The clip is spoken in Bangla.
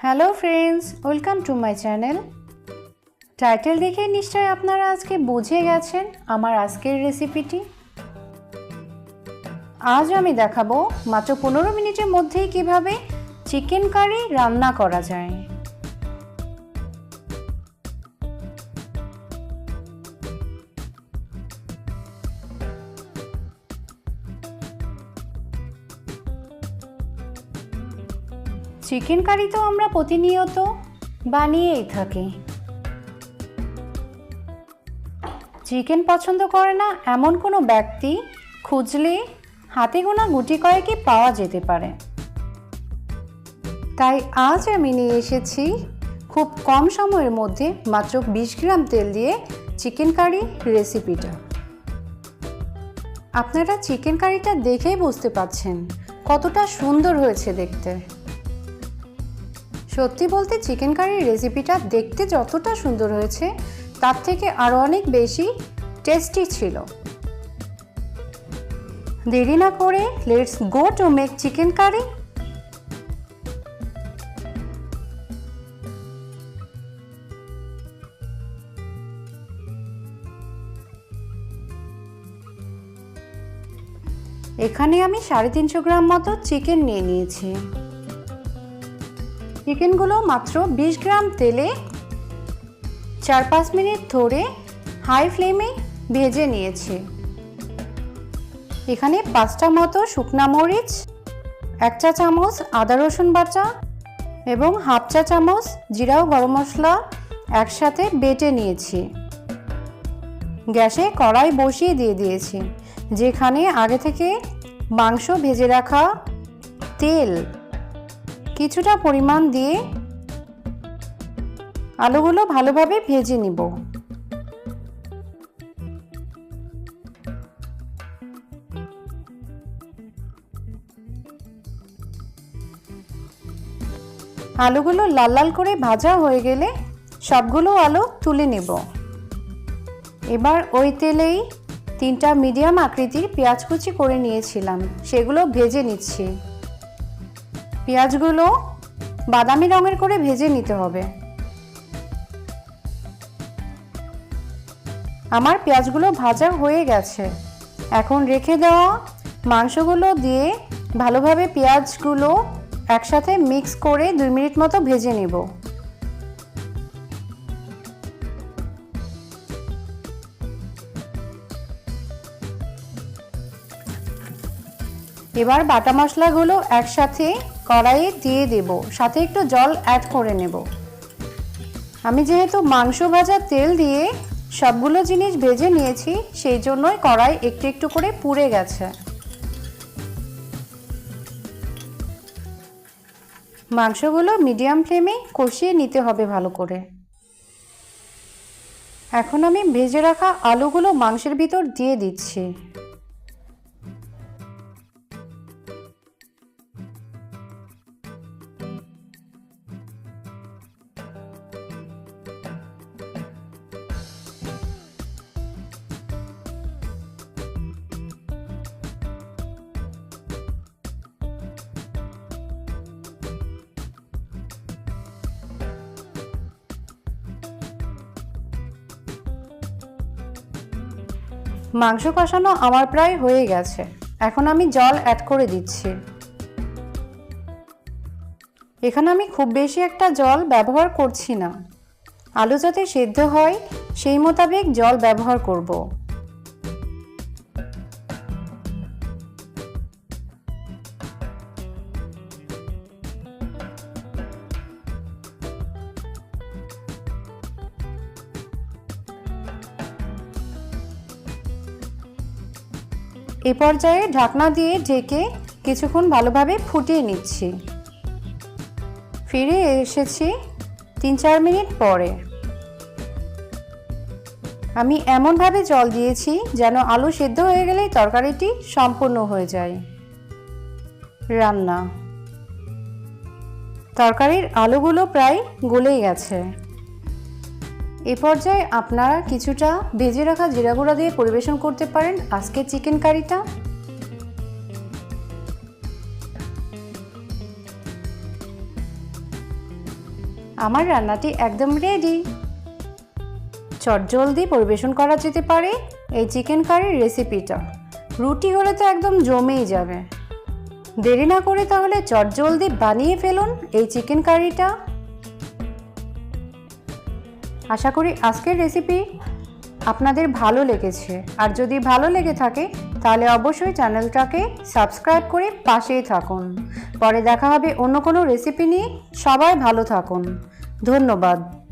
Hello friends, welcome to my channel. Title দেখে নিশ্চয়ই আপনারা আজকে বুঝে গেছেন আমার আজকের রেসিপিটি। আজ আমি দেখাবো মাত্র 15 মিনিটের মধ্যেই কিভাবে চিকেন কারি রান্না করা যায়। চিকেন কারি তো আমরা প্রতিনিয়ত বানিয়েই থাকি। চিকেন পছন্দ করে না এমন কোনো ব্যক্তি খুঁজলে হাতে গোনা গুটি কয়েকই পাওয়া যেতে পারে। তাই আজ আমি নিয়ে এসেছি খুব কম সময়ের মধ্যে মাত্র 20 গ্রাম তেল দিয়ে চিকেন কারি রেসিপিটা। আপনারা চিকেন কারিটা দেখেই বুঝতে পারছেন কতটা সুন্দর হয়েছে দেখতে। সত্যি বলতে চিকেন কারির রেসিপিটা দেখতে যতটা সুন্দর হয়েছে তার থেকে আরও অনেক বেশি টেস্টি ছিল। দেরি না করে let's go to make chicken curry. এখানে আমি 350 গ্রাম মতো চিকেন নিয়ে নিয়েছি। চিকেনগুলো মাত্র 20 গ্রাম তেলে 4-5 মিনিট ধরে হাই ফ্লেমে ভেজে নিয়েছি। এখানে 5টা মতো শুকনা মরিচ, 1 চা চামচ আদা রসুন বাটা এবং 1/2 চা চামচ জিরা ও গরম মশলা একসাথে বেটে নিয়েছি। গ্যাসে কড়াই বসিয়ে দিয়ে দিয়েছি, যেখানে আগে থেকে মাংস ভেজে রাখা তেল কিছুটা পরিমাণ দিয়ে আলুগুলো ভালোভাবে ভেজে নিব। আলুগুলো লাল লাল করে ভাজা হয়ে গেলে সবগুলো আলু তুলে নেব। এবার ওই তেলেই 3টা মিডিয়াম আকৃতির পেঁয়াজ কুচি করে নিয়েছিলাম, সেগুলো ভেজে নিচ্ছি। পেঁয়াজগুলো বাদামি রঙের করে ভেজে নিতে হবে। আমার পেঁয়াজগুলো ভাজা হয়ে গেছে। এখন রেখে দেওয়া মাংসগুলো দিয়ে ভালোভাবে পেঁয়াজগুলো একসাথে মিক্স করে 2 মিনিট মতো ভেজে নেব। এবার বাটা মশলাগুলো একসাথে কড়াইয়ে দিয়ে দেব, সাথে একটু জল অ্যাড করে নেব। আমি যেহেতু মাংস ভাজা তেল দিয়ে সবগুলো জিনিস ভেজে নিয়েছি, সেই জন্যই কড়াই একটু একটু করে পুড়ে গেছে। মাংসগুলো মিডিয়াম ফ্লেমে কষিয়ে নিতে হবে ভালো করে। এখন আমি ভেজে রাখা আলুগুলো মাংসের ভিতর দিয়ে দিচ্ছি। মাংস কষানো আমার প্রায় হয়ে গেছে। এখন আমি জল অ্যাড করে দিচ্ছি। এখানে আমি খুব বেশি একটা জল ব্যবহার করছি না, আলু যাতে সেদ্ধ হয় সেই মোতাবেক জল ব্যবহার করব। এ পর্যায়ে ঢাকনা দিয়ে ঢেকে কিছুক্ষণ ভালোভাবে ফুটিয়ে নিচ্ছি। ফিরে এসেছি 3-4 মিনিট পরে। আমি এমনভাবে জল দিয়েছি যেন আলু সেদ্ধ হয়ে গেলেই তরকারিটি সম্পূর্ণ হয়ে যায় রান্না। তরকারির আলুগুলো প্রায় গলেই গেছে। এ পর্যায়ে আপনারা কিছুটা ভেজে রাখা জিরা গুঁড়া দিয়ে পরিবেশন করতে পারেন আজকের চিকেন কারিটা। আমার রান্নাটি একদম রেডি। চটজলদি পরিবেশন করা যেতে পারে এই চিকেন কারির রেসিপিটা। রুটি হলে তো একদম জমেই যাবে। দেরি না করে তাহলে চটজলদি বানিয়ে ফেলুন এই চিকেন কারিটা। আশা করি আজকের রেসিপি আপনাদের ভালো লেগেছে। আর যদি ভালো লেগে থাকে তাহলে অবশ্যই চ্যানেলটাকে সাবস্ক্রাইব করে পাশেই থাকুন। পরে দেখা হবে অন্য কোনো রেসিপি নিয়ে। সবাই ভালো থাকুন। ধন্যবাদ।